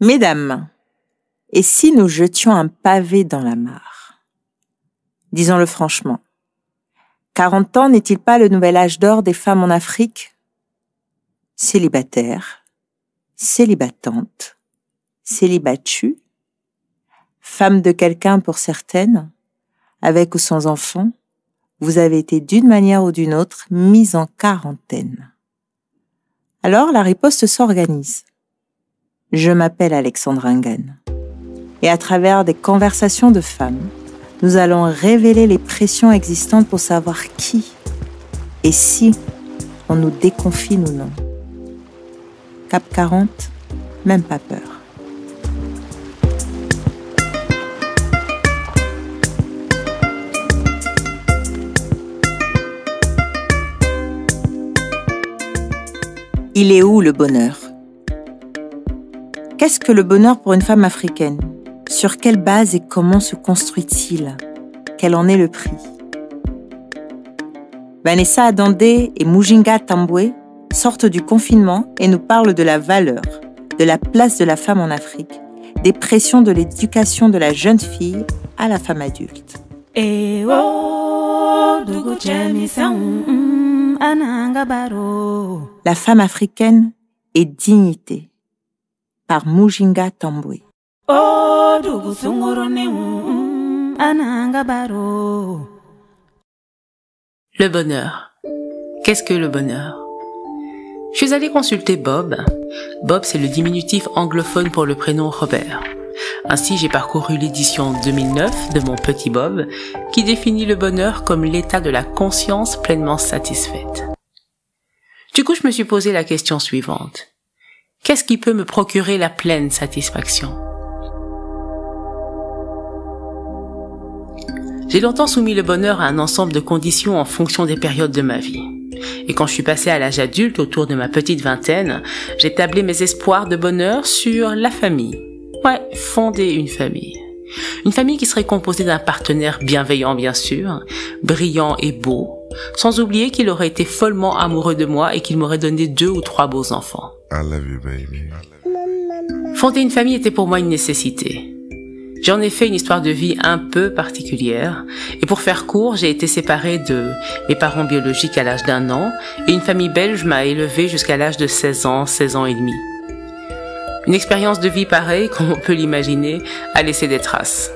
Mesdames, et si nous jetions un pavé dans la mare? Disons-le franchement. 40 ans n'est-il pas le nouvel âge d'or des femmes en Afrique? Célibataires, célibatantes, célibatues, femmes de quelqu'un pour certaines, avec ou sans enfants, vous avez été d'une manière ou d'une autre mises en quarantaine. Alors la riposte s'organise. Je m'appelle Alexandra Ngan. Et à travers des conversations de femmes, nous allons révéler les pressions existantes pour savoir qui et si on nous déconfine ou non. Cap 40, même pas peur. Il est où le bonheur? Qu'est-ce que le bonheur pour une femme africaine? Sur quelle base et comment se construit-il? Quel en est le prix? Vanessa Adandé et Mujinga Tambwe sortent du confinement et nous parlent de la valeur, de la place de la femme en Afrique, des pressions de l'éducation de la jeune fille à la femme adulte. La femme africaine est dignité, par Mujinga Tambwe. Le bonheur. Qu'est-ce que le bonheur? Je suis allée consulter Bob. Bob, c'est le diminutif anglophone pour le prénom Robert. Ainsi, j'ai parcouru l'édition 2009 de mon petit Bob, qui définit le bonheur comme l'état de la conscience pleinement satisfaite. Du coup, je me suis posé la question suivante. Qu'est-ce qui peut me procurer la pleine satisfaction? J'ai longtemps soumis le bonheur à un ensemble de conditions en fonction des périodes de ma vie. Et quand je suis passée à l'âge adulte, autour de ma petite vingtaine, j'ai tablé mes espoirs de bonheur sur la famille. Ouais, fonder une famille. Une famille qui serait composée d'un partenaire bienveillant, bien sûr, brillant et beau, sans oublier qu'il aurait été follement amoureux de moi et qu'il m'aurait donné 2 ou 3 beaux enfants. I love you, baby. Fonder une famille était pour moi une nécessité. J'ai en effet une histoire de vie un peu particulière, et pour faire court, j'ai été séparée de mes parents biologiques à l'âge d'1 an, et une famille belge m'a élevée jusqu'à l'âge de 16 ans et demi. Une expérience de vie pareille, comme on peut l'imaginer, a laissé des traces.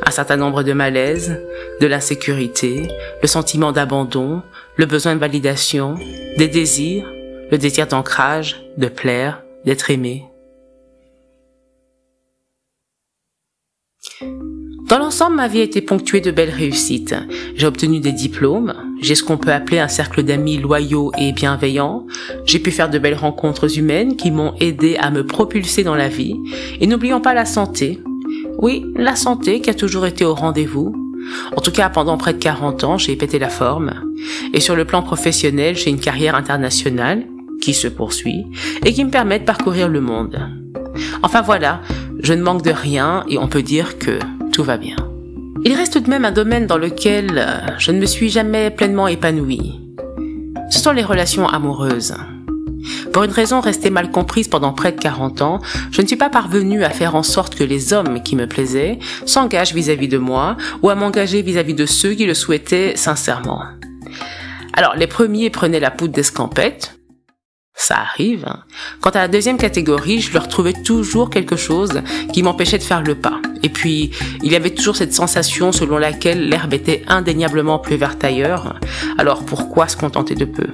Un certain nombre de malaises, de l'insécurité, le sentiment d'abandon, le besoin de validation, des désirs, le désir d'ancrage, de plaire, d'être aimé. Dans l'ensemble, ma vie a été ponctuée de belles réussites. J'ai obtenu des diplômes, j'ai ce qu'on peut appeler un cercle d'amis loyaux et bienveillants, j'ai pu faire de belles rencontres humaines qui m'ont aidé à me propulser dans la vie, et n'oublions pas la santé. Oui, la santé qui a toujours été au rendez-vous. En tout cas, pendant près de 40 ans, j'ai pété la forme. Et sur le plan professionnel, j'ai une carrière internationale qui se poursuit et qui me permet de parcourir le monde. Enfin voilà, je ne manque de rien et on peut dire que tout va bien. Il reste tout de même un domaine dans lequel je ne me suis jamais pleinement épanouie. Ce sont les relations amoureuses. Pour une raison restée mal comprise pendant près de 40 ans, je ne suis pas parvenue à faire en sorte que les hommes qui me plaisaient s'engagent vis-à-vis de moi ou à m'engager vis-à-vis de ceux qui le souhaitaient sincèrement. Alors, les premiers prenaient la poudre d'escampette. Ça arrive. Quant à la deuxième catégorie, je leur trouvais toujours quelque chose qui m'empêchait de faire le pas. Et puis, il y avait toujours cette sensation selon laquelle l'herbe était indéniablement plus verte ailleurs. Alors pourquoi se contenter de peu?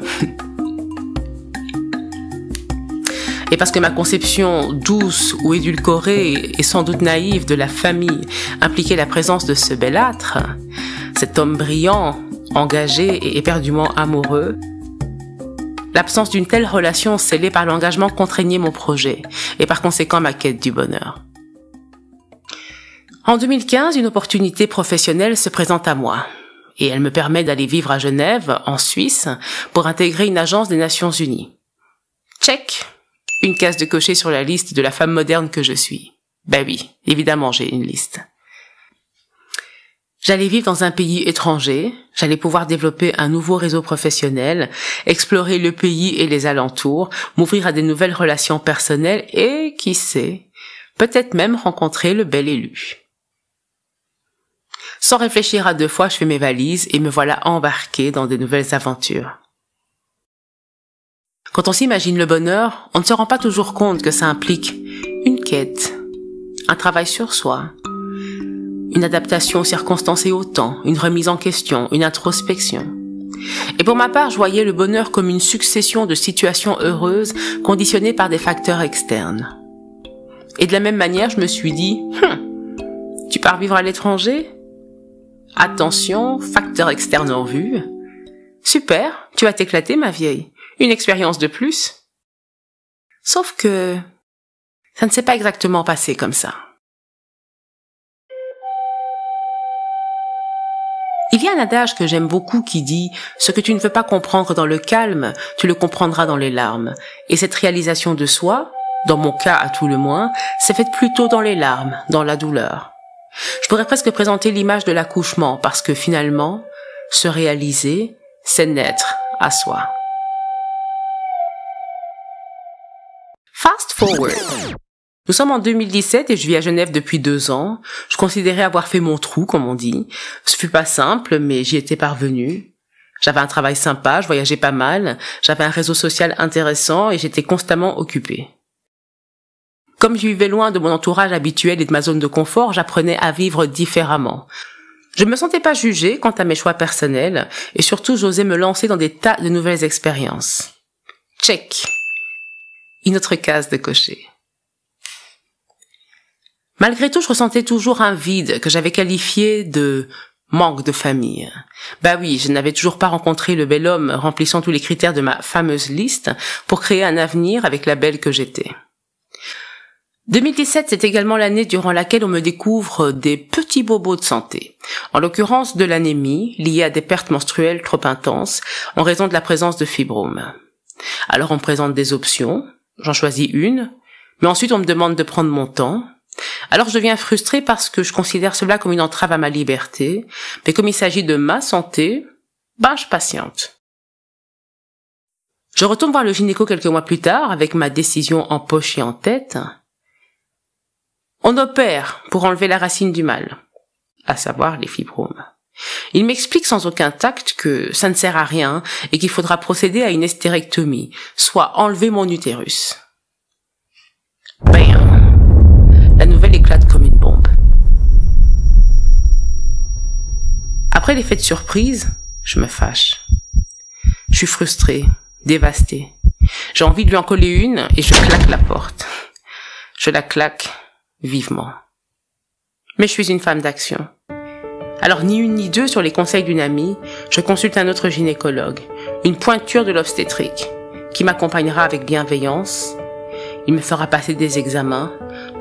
Et parce que ma conception douce ou édulcorée et sans doute naïve de la famille impliquait la présence de ce belâtre, cet homme brillant, engagé et éperdument amoureux, l'absence d'une telle relation scellée par l'engagement contraignait mon projet et par conséquent ma quête du bonheur. En 2015, une opportunité professionnelle se présente à moi et elle me permet d'aller vivre à Genève, en Suisse, pour intégrer une agence des Nations Unies. Check! Une case de cocher sur la liste de la femme moderne que je suis. Ben oui, évidemment j'ai une liste. J'allais vivre dans un pays étranger, j'allais pouvoir développer un nouveau réseau professionnel, explorer le pays et les alentours, m'ouvrir à des nouvelles relations personnelles et, qui sait, peut-être même rencontrer le bel élu. Sans réfléchir à deux fois, je fais mes valises et me voilà embarquée dans de nouvelles aventures. Quand on s'imagine le bonheur, on ne se rend pas toujours compte que ça implique une quête, un travail sur soi, une adaptation aux circonstances et au temps, une remise en question, une introspection. Et pour ma part, je voyais le bonheur comme une succession de situations heureuses conditionnées par des facteurs externes. Et de la même manière, je me suis dit, tu pars vivre à l'étranger ? Attention, facteur externe en vue. Super, tu vas t'éclater, ma vieille. Une expérience de plus. Sauf que ça ne s'est pas exactement passé comme ça. Il y a un adage que j'aime beaucoup qui dit « Ce que tu ne veux pas comprendre dans le calme, tu le comprendras dans les larmes ». Et cette réalisation de soi, dans mon cas à tout le moins, s'est faite plutôt dans les larmes, dans la douleur. Je pourrais presque présenter l'image de l'accouchement parce que finalement, se réaliser, c'est naître à soi. Fast forward. Nous sommes en 2017 et je vis à Genève depuis 2 ans. Je considérais avoir fait mon trou, comme on dit. Ce fut pas simple, mais j'y étais parvenue. J'avais un travail sympa, je voyageais pas mal, j'avais un réseau social intéressant et j'étais constamment occupée. Comme je vivais loin de mon entourage habituel et de ma zone de confort, j'apprenais à vivre différemment. Je me sentais pas jugée quant à mes choix personnels et surtout j'osais me lancer dans des tas de nouvelles expériences. Check. Une autre case de cocher. Malgré tout, je ressentais toujours un vide que j'avais qualifié de manque de famille. Bah oui, je n'avais toujours pas rencontré le bel homme remplissant tous les critères de ma fameuse liste pour créer un avenir avec la belle que j'étais. 2017, c'est également l'année durant laquelle on me découvre des petits bobos de santé. En l'occurrence de l'anémie, liée à des pertes menstruelles trop intenses, en raison de la présence de fibromes. Alors on me présente des options, j'en choisis une, mais ensuite on me demande de prendre mon temps. Alors je deviens frustrée parce que je considère cela comme une entrave à ma liberté, mais comme il s'agit de ma santé, je patiente. Je retourne voir le gynéco quelques mois plus tard, avec ma décision en poche et en tête. On opère pour enlever la racine du mal, à savoir les fibromes. Il m'explique sans aucun tact que ça ne sert à rien et qu'il faudra procéder à une hystérectomie, soit enlever mon utérus. La nouvelle éclate comme une bombe. Après l'effet de surprise, je me fâche. Je suis frustrée, dévastée. J'ai envie de lui en coller une et je claque la porte. Je la claque vivement. Mais je suis une femme d'action. Alors ni une ni deux, sur les conseils d'une amie, je consulte un autre gynécologue, une pointure de l'obstétrique, qui m'accompagnera avec bienveillance. Il me fera passer des examens,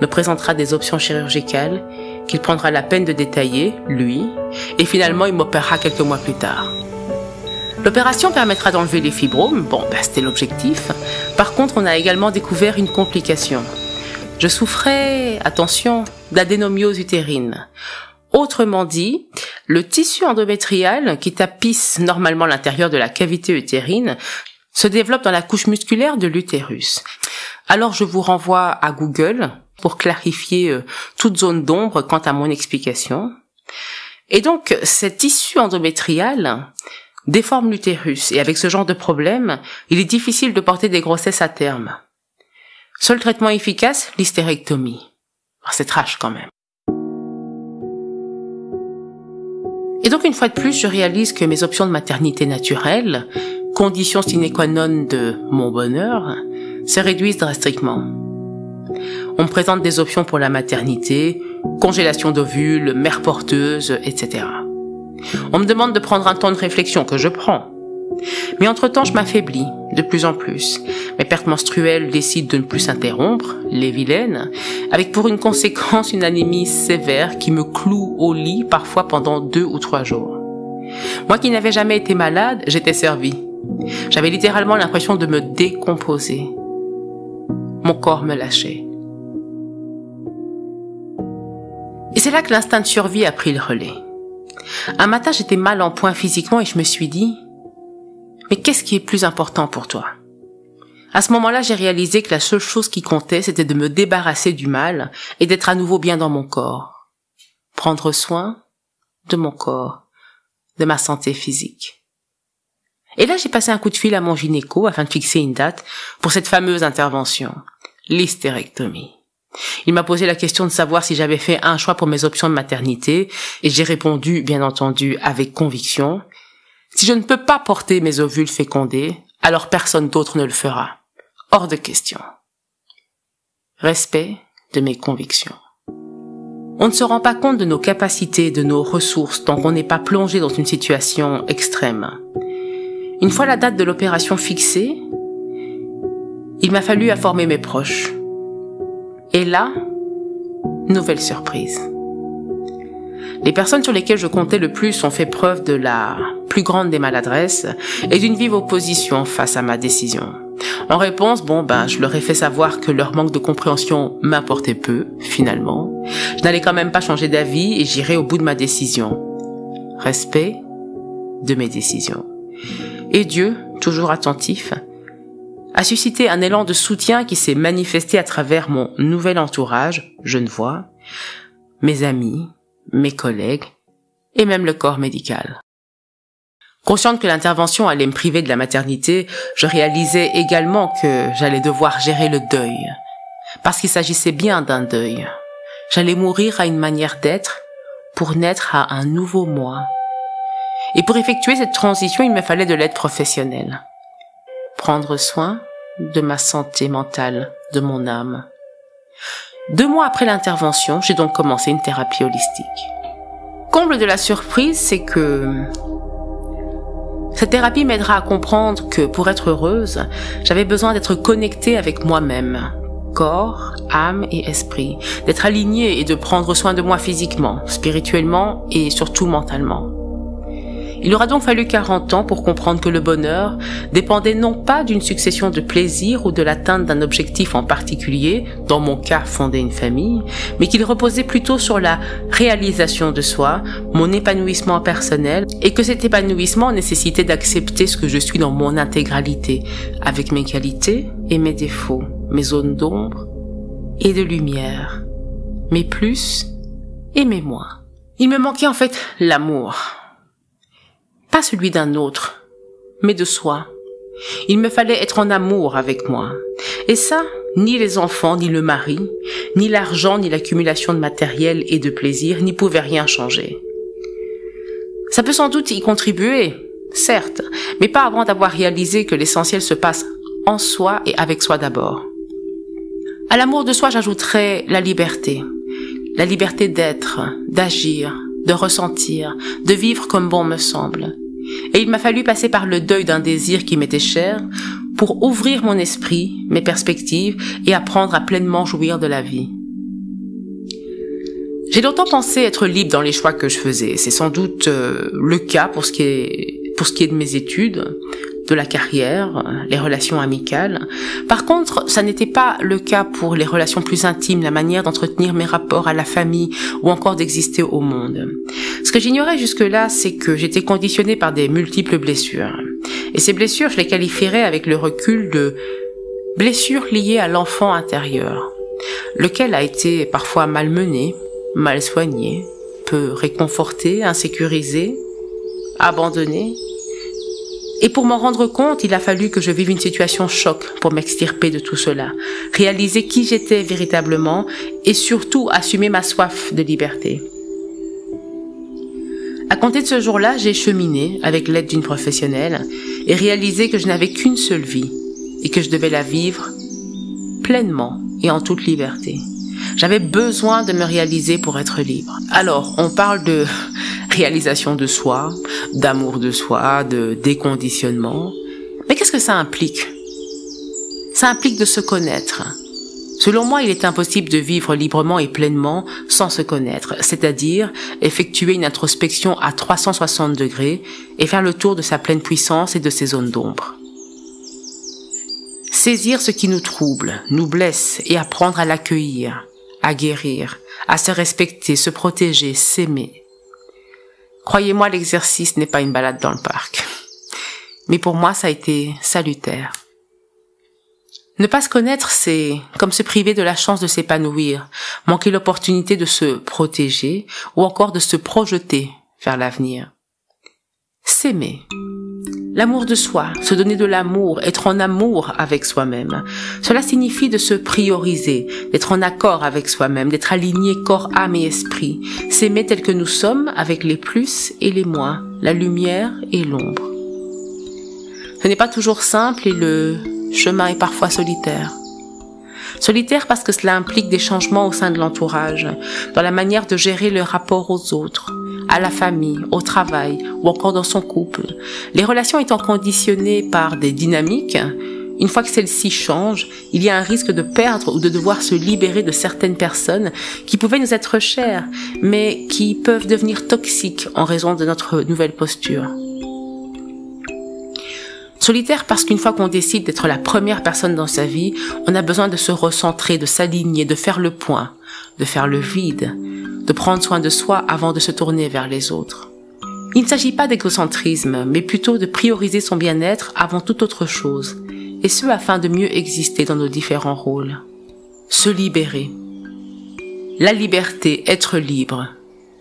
me présentera des options chirurgicales, qu'il prendra la peine de détailler, lui, et finalement il m'opérera quelques mois plus tard. L'opération permettra d'enlever les fibromes, c'était l'objectif. Par contre, on a également découvert une complication. Je souffrais, attention, d'adénomiose utérine. Autrement dit, le tissu endométrial qui tapisse normalement l'intérieur de la cavité utérine se développe dans la couche musculaire de l'utérus. Alors je vous renvoie à Google pour clarifier toute zone d'ombre quant à mon explication. Et donc, ce tissu endométrial déforme l'utérus et avec ce genre de problème, il est difficile de porter des grossesses à terme. Seul traitement efficace, l'hystérectomie. C'est trash quand même. Et donc une fois de plus, je réalise que mes options de maternité naturelle, condition sine qua non de mon bonheur, se réduisent drastiquement. On me présente des options pour la maternité, congélation d'ovules, mère porteuse, etc. On me demande de prendre un temps de réflexion que je prends. Mais entre-temps, je m'affaiblis de plus en plus. Mes pertes menstruelles décident de ne plus s'interrompre, les vilaines, avec pour une conséquence une anémie sévère qui me cloue au lit parfois pendant 2 ou 3 jours. Moi qui n'avais jamais été malade, j'étais servie. J'avais littéralement l'impression de me décomposer. Mon corps me lâchait. Et c'est là que l'instinct de survie a pris le relais. Un matin, j'étais mal en point physiquement et je me suis dit, mais qu'est-ce qui est plus important pour toi? À ce moment-là, j'ai réalisé que la seule chose qui comptait, c'était de me débarrasser du mal et d'être à nouveau bien dans mon corps. Prendre soin de mon corps, de ma santé physique. Et là, j'ai passé un coup de fil à mon gynéco afin de fixer une date pour cette fameuse intervention, l'hystérectomie. Il m'a posé la question de savoir si j'avais fait un choix pour mes options de maternité et j'ai répondu, bien entendu, avec conviction. Si je ne peux pas porter mes ovules fécondés, alors personne d'autre ne le fera. Hors de question. Respect de mes convictions. On ne se rend pas compte de nos capacités, de nos ressources, tant qu'on n'est pas plongé dans une situation extrême. Une fois la date de l'opération fixée, il m'a fallu informer mes proches. Et là, nouvelle surprise. Les personnes sur lesquelles je comptais le plus ont fait preuve de la plus grande des maladresses et d'une vive opposition face à ma décision. En réponse, je leur ai fait savoir que leur manque de compréhension m'importait peu, finalement. Je n'allais quand même pas changer d'avis et j'irais au bout de ma décision. Respect de mes décisions. Et Dieu, toujours attentif, a suscité un élan de soutien qui s'est manifesté à travers mon nouvel entourage, Genevois, mes amis, mes collègues et même le corps médical. Consciente que l'intervention allait me priver de la maternité, je réalisais également que j'allais devoir gérer le deuil, parce qu'il s'agissait bien d'un deuil. J'allais mourir à une manière d'être pour naître à un nouveau moi. Et pour effectuer cette transition, il me fallait de l'aide professionnelle. Prendre soin de ma santé mentale, de mon âme. 2 mois après l'intervention, j'ai donc commencé une thérapie holistique. Comble de la surprise, c'est que cette thérapie m'aidera à comprendre que pour être heureuse, j'avais besoin d'être connectée avec moi-même, corps, âme et esprit, d'être alignée et de prendre soin de moi physiquement, spirituellement et surtout mentalement. Il aura donc fallu 40 ans pour comprendre que le bonheur dépendait non pas d'une succession de plaisirs ou de l'atteinte d'un objectif en particulier, dans mon cas fonder une famille, mais qu'il reposait plutôt sur la réalisation de soi, mon épanouissement personnel, et que cet épanouissement nécessitait d'accepter ce que je suis dans mon intégralité, avec mes qualités et mes défauts, mes zones d'ombre et de lumière, mes plus et mes moins. Il me manquait en fait l'amour. Pas celui d'un autre, mais de soi. Il me fallait être en amour avec moi. Et ça, ni les enfants, ni le mari, ni l'argent, ni l'accumulation de matériel et de plaisir n'y pouvaient rien changer. Ça peut sans doute y contribuer, certes, mais pas avant d'avoir réalisé que l'essentiel se passe en soi et avec soi d'abord. À l'amour de soi, j'ajouterais la liberté. La liberté d'être, d'agir, de ressentir, de vivre comme bon me semble. Et il m'a fallu passer par le deuil d'un désir qui m'était cher pour ouvrir mon esprit, mes perspectives et apprendre à pleinement jouir de la vie. J'ai longtemps pensé être libre dans les choix que je faisais. C'est sans doute le cas pour ce qui est de mes études, de la carrière, les relations amicales. Par contre, ça n'était pas le cas pour les relations plus intimes, la manière d'entretenir mes rapports à la famille ou encore d'exister au monde. Ce que j'ignorais jusque-là, c'est que j'étais conditionnée par des multiples blessures. Et ces blessures, je les qualifierais avec le recul de blessures liées à l'enfant intérieur, lequel a été parfois malmené, mal soigné, peu réconforté, insécurisé, abandonné. Et pour m'en rendre compte, il a fallu que je vive une situation choc pour m'extirper de tout cela, réaliser qui j'étais véritablement et surtout assumer ma soif de liberté. À compter de ce jour-là, j'ai cheminé avec l'aide d'une professionnelle et réalisé que je n'avais qu'une seule vie et que je devais la vivre pleinement et en toute liberté. J'avais besoin de me réaliser pour être libre. Alors, on parle de réalisation de soi, d'amour de soi, de déconditionnement. Mais qu'est-ce que ça implique? Ça implique de se connaître. Selon moi, il est impossible de vivre librement et pleinement sans se connaître, c'est-à-dire effectuer une introspection à 360 degrés et faire le tour de sa pleine puissance et de ses zones d'ombre. Saisir ce qui nous trouble, nous blesse et apprendre à l'accueillir, à guérir, à se respecter, se protéger, s'aimer. Croyez-moi, l'exercice n'est pas une balade dans le parc. Mais pour moi, ça a été salutaire. Ne pas se connaître, c'est comme se priver de la chance de s'épanouir, manquer l'opportunité de se protéger ou encore de se projeter vers l'avenir. S'aimer. L'amour de soi, se donner de l'amour, être en amour avec soi-même. Cela signifie de se prioriser, d'être en accord avec soi-même, d'être aligné corps, âme et esprit. S'aimer tel que nous sommes avec les plus et les moins, la lumière et l'ombre. Ce n'est pas toujours simple et le chemin est parfois solitaire. Solitaire parce que cela implique des changements au sein de l'entourage, dans la manière de gérer le rapport aux autres, à la famille, au travail ou encore dans son couple. Les relations étant conditionnées par des dynamiques, une fois que celles-ci changent, il y a un risque de perdre ou de devoir se libérer de certaines personnes qui pouvaient nous être chères, mais qui peuvent devenir toxiques en raison de notre nouvelle posture. Solitaire parce qu'une fois qu'on décide d'être la première personne dans sa vie, on a besoin de se recentrer, de s'aligner, de faire le point, de faire le vide, de prendre soin de soi avant de se tourner vers les autres. Il ne s'agit pas d'égocentrisme, mais plutôt de prioriser son bien-être avant toute autre chose, et ce afin de mieux exister dans nos différents rôles. Se libérer. La liberté, être libre,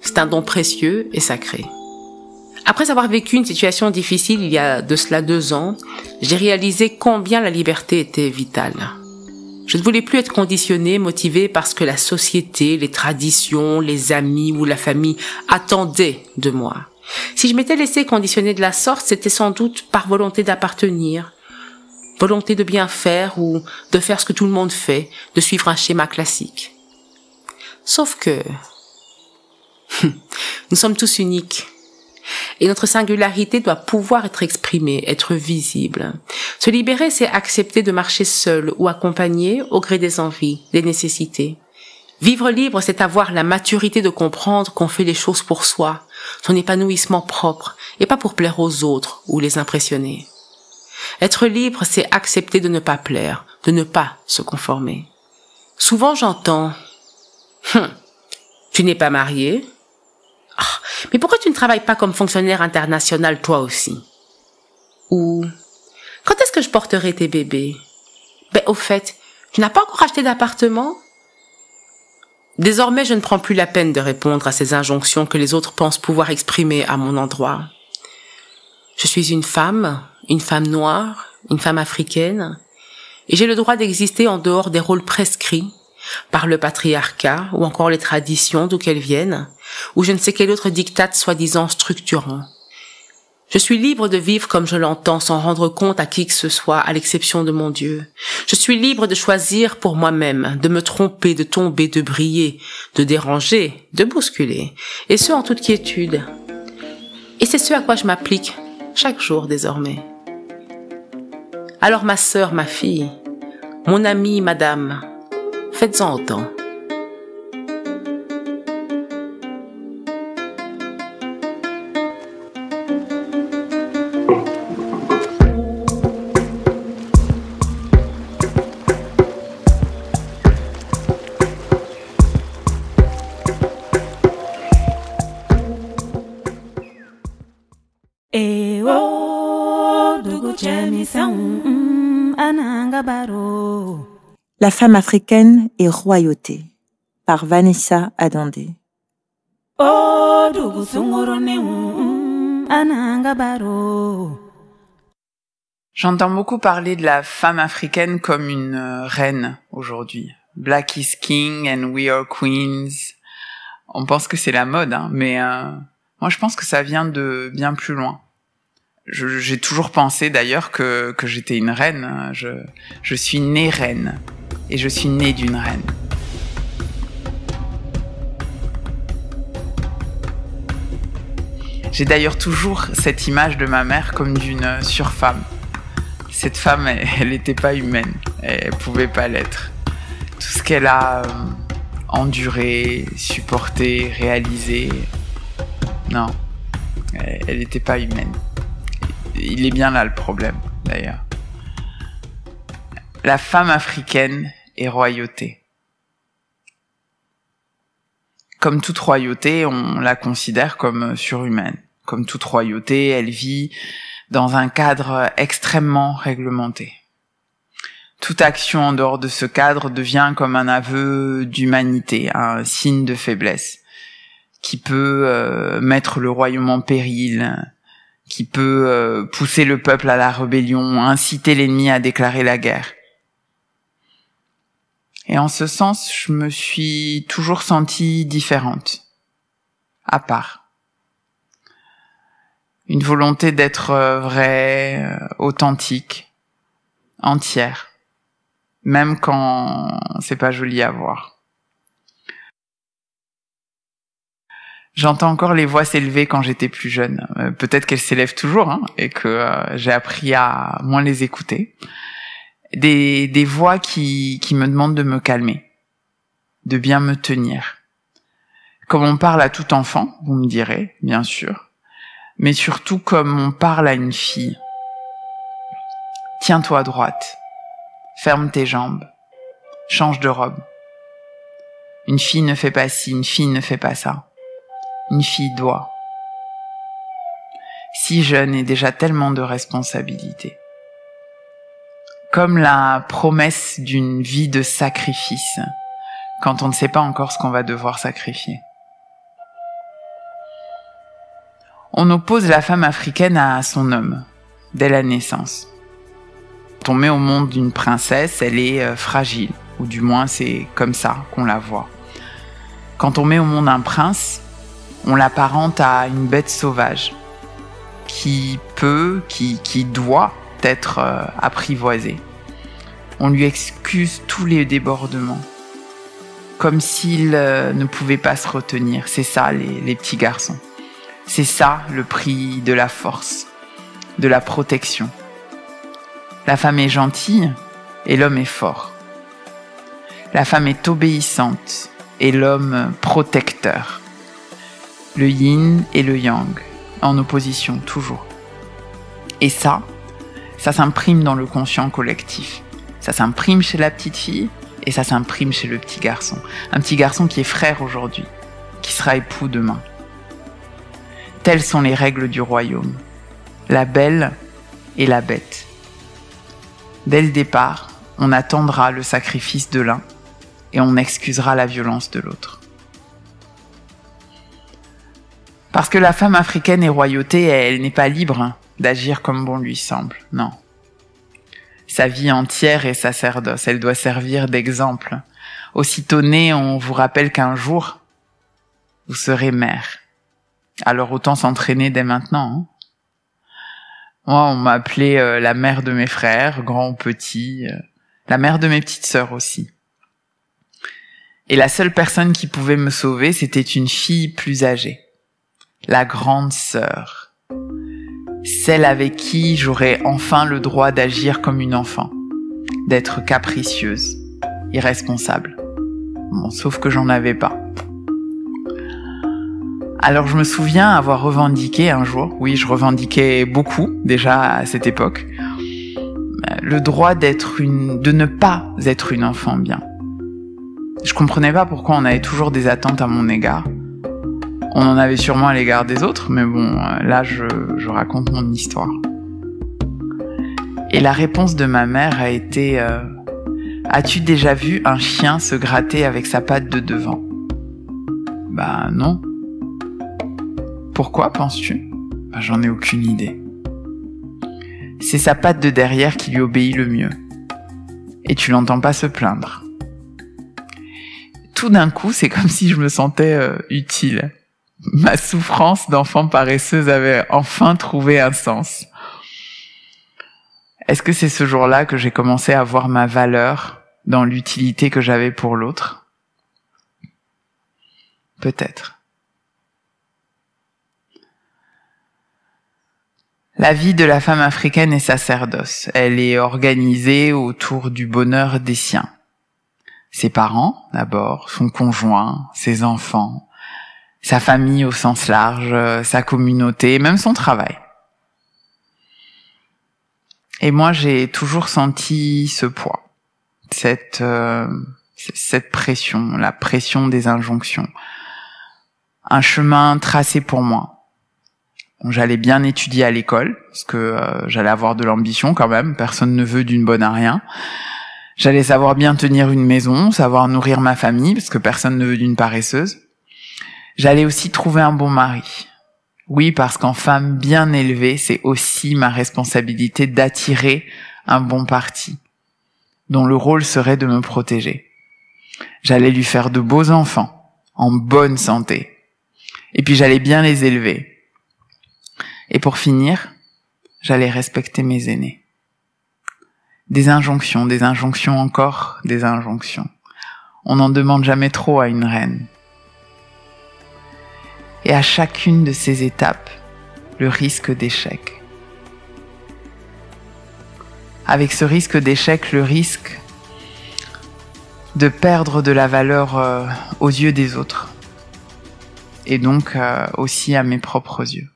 c'est un don précieux et sacré. Après avoir vécu une situation difficile il y a de cela 2 ans, j'ai réalisé combien la liberté était vitale. Je ne voulais plus être conditionnée, motivée parce que la société, les traditions, les amis ou la famille attendaient de moi. Si je m'étais laissée conditionner de la sorte, c'était sans doute par volonté d'appartenir, volonté de bien faire ou de faire ce que tout le monde fait, de suivre un schéma classique. Sauf que nous sommes tous uniques. Et notre singularité doit pouvoir être exprimée, être visible. Se libérer, c'est accepter de marcher seul ou accompagné au gré des envies, des nécessités. Vivre libre, c'est avoir la maturité de comprendre qu'on fait les choses pour soi, son épanouissement propre, et pas pour plaire aux autres ou les impressionner. Être libre, c'est accepter de ne pas plaire, de ne pas se conformer. Souvent j'entends « Tu n'es pas marié ?» « Mais pourquoi tu ne travailles pas comme fonctionnaire international toi aussi ?» Ou « Quand est-ce que je porterai tes bébés ?»« Au fait, tu n'as pas encore acheté d'appartement ?» Désormais, je ne prends plus la peine de répondre à ces injonctions que les autres pensent pouvoir exprimer à mon endroit. Je suis une femme noire, une femme africaine, et j'ai le droit d'exister en dehors des rôles prescrits par le patriarcat ou encore les traditions d'où qu'elles viennent, ou je ne sais quel autre diktat soi-disant structurant. Je suis libre de vivre comme je l'entends sans rendre compte à qui que ce soit, à l'exception de mon Dieu. Je suis libre de choisir pour moi-même, de me tromper, de tomber, de briller, de déranger, de bousculer, et ce en toute quiétude. Et c'est ce à quoi je m'applique chaque jour désormais. Alors ma sœur, ma fille, mon amie, madame, faites-en autant. La femme africaine et royauté par Vanessa Adandé. J'entends beaucoup parler de la femme africaine comme une reine aujourd'hui. Black is king and we are queens. On pense que c'est la mode, mais moi je pense que ça vient de bien plus loin. J'ai toujours pensé d'ailleurs que j'étais une reine. Je suis née reine et je suis née d'une reine. J'ai d'ailleurs toujours cette image de ma mère comme d'une surfemme. Cette femme, elle n'était pas humaine, elle pouvait pas l'être. Tout ce qu'elle a enduré, supporté, réalisé, non, elle n'était pas humaine. Il est bien là le problème, d'ailleurs. La femme africaine et royauté. Comme toute royauté, on la considère comme surhumaine. Comme toute royauté, elle vit dans un cadre extrêmement réglementé. Toute action en dehors de ce cadre devient comme un aveu d'humanité, un signe de faiblesse, qui peut mettre le royaume en péril, qui peut pousser le peuple à la rébellion, inciter l'ennemi à déclarer la guerre. Et en ce sens, je me suis toujours sentie différente, à part. Une volonté d'être vraie, authentique, entière, même quand c'est pas joli à voir. J'entends encore les voix s'élever quand j'étais plus jeune. Peut-être qu'elles s'élèvent toujours, et que j'ai appris à moins les écouter. Des voix qui me demandent de me calmer, de bien me tenir. Comme on parle à tout enfant, vous me direz, bien sûr, mais surtout comme on parle à une fille. Tiens-toi droite, ferme tes jambes, change de robe. Une fille ne fait pas ci, une fille ne fait pas ça. Une fille doit. Si jeune et déjà tellement de responsabilités. Comme la promesse d'une vie de sacrifice, quand on ne sait pas encore ce qu'on va devoir sacrifier. On oppose la femme africaine à son homme, dès la naissance. Quand on met au monde une princesse, elle est fragile, ou du moins c'est comme ça qu'on la voit. Quand on met au monde un prince, on l'apparente à une bête sauvage, qui doit être apprivoisée. On lui excuse tous les débordements, comme s'il ne pouvait pas se retenir. C'est ça les petits garçons. C'est ça le prix de la force, de la protection. La femme est gentille et l'homme est fort. La femme est obéissante et l'homme protecteur. Le yin et le yang, en opposition toujours. Et ça s'imprime dans le conscient collectif. Ça s'imprime chez la petite fille et ça s'imprime chez le petit garçon. Un petit garçon qui est frère aujourd'hui, qui sera époux demain. Telles sont les règles du royaume. La belle et la bête. Dès le départ, on attendra le sacrifice de l'un et on excusera la violence de l'autre. Parce que la femme africaine est royauté, elle n'est pas libre d'agir comme bon lui semble, non. Sa vie entière est sacerdoce, elle doit servir d'exemple. Aussitôt née, on vous rappelle qu'un jour, vous serez mère. Alors autant s'entraîner dès maintenant. Moi, on m'a appelé la mère de mes frères, grands ou petits, la mère de mes petites sœurs aussi. Et la seule personne qui pouvait me sauver, c'était une fille plus âgée. La grande sœur. Celle avec qui j'aurais enfin le droit d'agir comme une enfant. D'être capricieuse, irresponsable. Bon, sauf que j'en avais pas. Alors je me souviens avoir revendiqué un jour, oui, je revendiquais beaucoup déjà à cette époque, le droit de ne pas être une enfant bien. Je comprenais pas pourquoi on avait toujours des attentes à mon égard. On en avait sûrement à l'égard des autres, mais bon, là je raconte mon histoire. Et la réponse de ma mère a été as-tu déjà vu un chien se gratter avec sa patte de devant ? Bah non. Pourquoi, penses-tu ? J'en ai aucune idée. C'est sa patte de derrière qui lui obéit le mieux. Et tu l'entends pas se plaindre. Tout d'un coup, c'est comme si je me sentais utile. Ma souffrance d'enfant paresseuse avait enfin trouvé un sens. Est-ce que c'est ce jour-là que j'ai commencé à voir ma valeur dans l'utilité que j'avais pour l'autre ? Peut-être. La vie de la femme africaine est sacerdoce. Elle est organisée autour du bonheur des siens. Ses parents, d'abord, son conjoint, ses enfants, sa famille au sens large, sa communauté, même son travail. Et moi, j'ai toujours senti ce poids, cette pression, la pression des injonctions. un chemin tracé pour moi. J'allais bien étudier à l'école, parce que j'allais avoir de l'ambition quand même, personne ne veut d'une bonne à rien. J'allais savoir bien tenir une maison, savoir nourrir ma famille, parce que personne ne veut d'une paresseuse. J'allais aussi trouver un bon mari. Oui, parce qu'en femme bien élevée, c'est aussi ma responsabilité d'attirer un bon parti, dont le rôle serait de me protéger. J'allais lui faire de beaux enfants, en bonne santé. Et puis j'allais bien les élever. Et pour finir, j'allais respecter mes aînés. Des injonctions encore, des injonctions. On n'en demande jamais trop à une reine. Et à chacune de ces étapes, le risque d'échec. Avec ce risque d'échec, le risque de perdre de la valeur aux yeux des autres. Et donc aussi à mes propres yeux.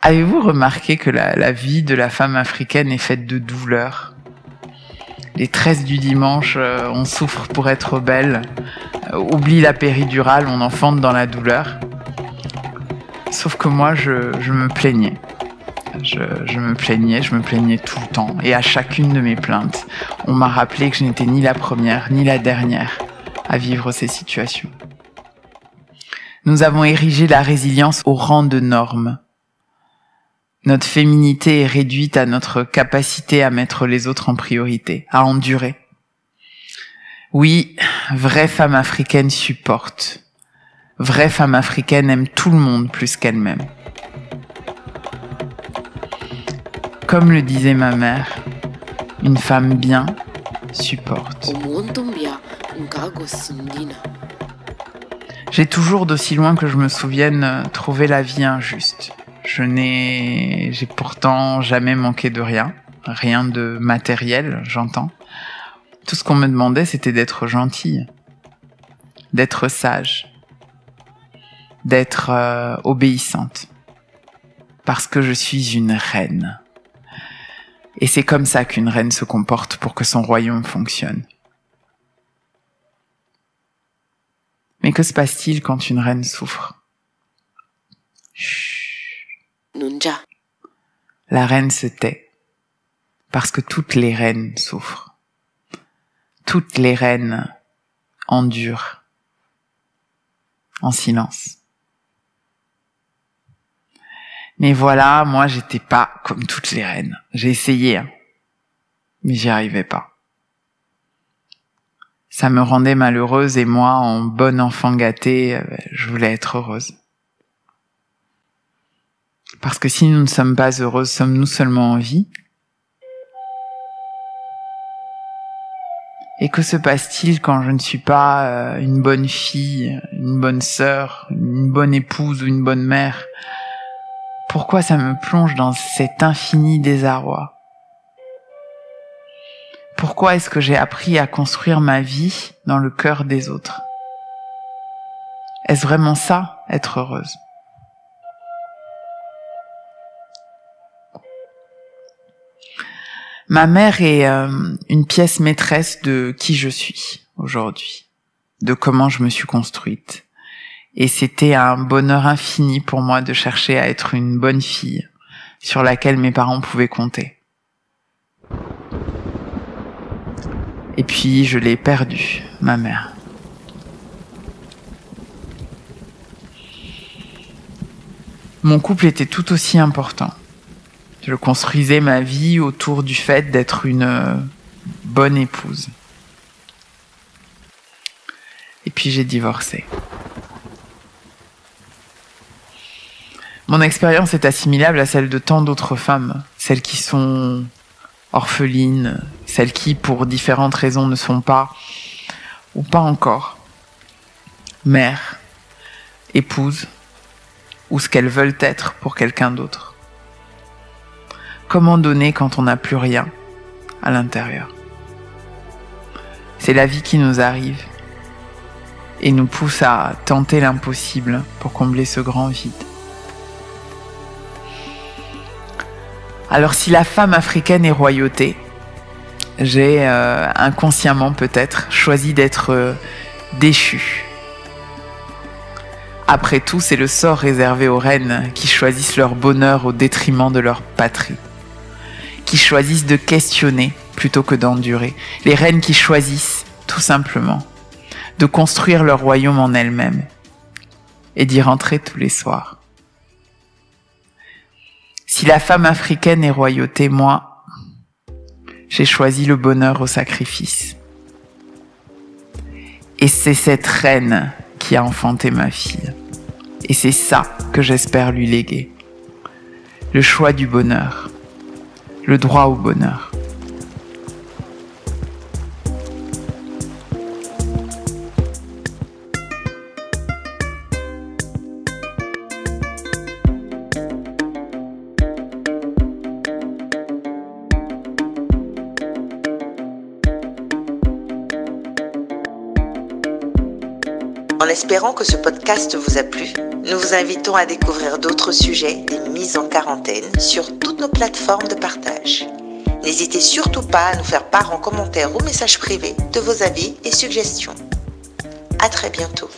Avez-vous remarqué que la vie de la femme africaine est faite de douleurs ? Les tresses du dimanche, on souffre pour être belle. Oublie la péridurale, on enfante dans la douleur. Sauf que moi, je me plaignais. Je me plaignais tout le temps. Et à chacune de mes plaintes, on m'a rappelé que je n'étais ni la première, ni la dernière à vivre ces situations. Nous avons érigé la résilience au rang de norme. Notre féminité est réduite à notre capacité à mettre les autres en priorité, à endurer. Oui, vraie femme africaine supporte. Vraie femme africaine aime tout le monde plus qu'elle-même. Comme le disait ma mère, une femme bien supporte. J'ai toujours, d'aussi loin que je me souvienne, trouvé la vie injuste. J'ai pourtant jamais manqué de rien de matériel, j'entends. Tout ce qu'on me demandait, c'était d'être gentille, d'être sage, d'être obéissante, parce que je suis une reine. Et c'est comme ça qu'une reine se comporte pour que son royaume fonctionne. Mais que se passe-t-il quand une reine souffre ? Chut. La reine se tait, parce que toutes les reines souffrent. Toutes les reines endurent, en silence. Mais voilà, moi j'étais pas comme toutes les reines. J'ai essayé, mais j'y arrivais pas. Ça me rendait malheureuse et moi, en bonne enfant gâtée, je voulais être heureuse. Parce que si nous ne sommes pas heureuses, sommes-nous seulement en vie ? Et que se passe-t-il quand je ne suis pas une bonne fille, une bonne sœur, une bonne épouse ou une bonne mère ? Pourquoi ça me plonge dans cet infini désarroi ? Pourquoi est-ce que j'ai appris à construire ma vie dans le cœur des autres ? Est-ce vraiment ça, être heureuse ? Ma mère est une pièce maîtresse de qui je suis aujourd'hui, de comment je me suis construite. Et c'était un bonheur infini pour moi de chercher à être une bonne fille sur laquelle mes parents pouvaient compter. Et puis je l'ai perdue, ma mère. Mon couple était tout aussi important. Je construisais ma vie autour du fait d'être une bonne épouse. Et puis j'ai divorcé. Mon expérience est assimilable à celle de tant d'autres femmes, celles qui sont orphelines, celles qui, pour différentes raisons, ne sont pas, ou pas encore, mères, épouses, ou ce qu'elles veulent être pour quelqu'un d'autre. Comment donner quand on n'a plus rien à l'intérieur ? C'est la vie qui nous arrive et nous pousse à tenter l'impossible pour combler ce grand vide. Alors si la femme africaine est royauté, j'ai inconsciemment peut-être choisi d'être déchue, Après tout, c'est le sort réservé aux reines qui choisissent leur bonheur au détriment de leur patrie, qui choisissent de questionner plutôt que d'endurer, les reines qui choisissent, tout simplement, de construire leur royaume en elles-mêmes et d'y rentrer tous les soirs. Si la femme africaine est royauté, moi, j'ai choisi le bonheur au sacrifice. Et c'est cette reine qui a enfanté ma fille. Et c'est ça que j'espère lui léguer. Le choix du bonheur. Le droit au bonheur. En espérant que ce podcast vous a plu, nous vous invitons à découvrir d'autres sujets des mises en quarantaine sur toutes nos plateformes de partage. N'hésitez surtout pas à nous faire part en commentaire ou message privé de vos avis et suggestions. À très bientôt.